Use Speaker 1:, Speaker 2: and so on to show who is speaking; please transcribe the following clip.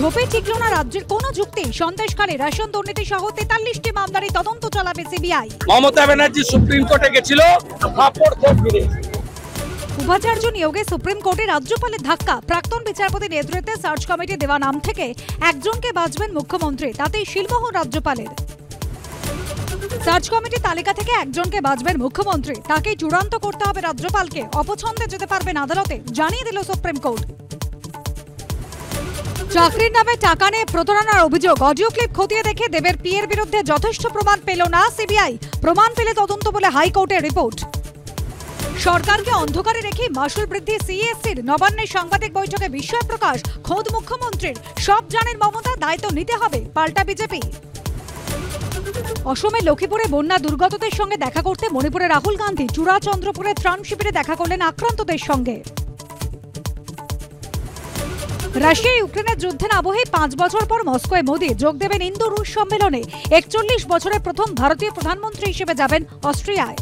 Speaker 1: ধোপে tickle না রাজ্যের কোন যুক্তি। সন্দেশখালী রেশন দুর্নীতি সহ 43টি মামলার তদন্ত চালাবে সিবিআই।
Speaker 2: মমতা ব্যানার্জি সুপ্রিম কোর্টে গেছিল,
Speaker 1: উপাচার্য নিয়োগে সুপ্রিম কোর্টে রাজ্যপালের ধাক্কা। প্রাক্তন বিচারপতি নেতৃত্বে সার্চ কমিটি দেওয়া নাম থেকে একজনকে বাছবেন মুখ্যমন্ত্রী, তাতেই শিলমোহর রাজ্যপালের। সার্চ কমিটির তালিকা থেকে একজনকে বাছবেন মুখ্যমন্ত্রী, তাকেই চূড়ান্ত করতে হবে রাজ্যপালকে। অপছন্দে যেতে পারবেন আদালতে, জানিয়ে দিল সুপ্রিম কোর্ট। চাকরির নামে টাকা নিয়ে প্রতারণার অভিযোগ। অডিও ক্লিপ খতিয়ে দেখে দেবের পিএর বিরুদ্ধে যথেষ্ট প্রমাণ পেল না সিবিআই। প্রমাণ পেলে তদন্ত বলে হাইকোর্টের রিপোর্ট। সরকারকে অন্ধকারে রেখে মাসুল বৃদ্ধি সিএসসির নবান্নের সাংবাদিক বৈঠকে বিস্ময় প্রকাশ। খোদ মুখ্যমন্ত্রীর। সব জানেন মমতা, দায়িত্ব নিতে হবে, পাল্টা বিজেপি। অসমের লক্ষ্মীপুরে বন্যা দুর্গতদের সঙ্গে দেখা করতে মণিপুরে রাহুল গান্ধী। চূড়াচন্দ্রপুরে ত্রাণ শিবিরে দেখা করলেন আক্রান্তদের সঙ্গে। রাশিয়া ইউক্রেনের যুদ্ধের আবহে 5 বছর পর মস্কোয় মোদি যোগ দেবেন ইন্দো রুশ সম্মেলনে। 41 বছরের প্রথম ভারতীয় প্রধানমন্ত্রী হিসেবে যাবেন অস্ট্রিয়ায়।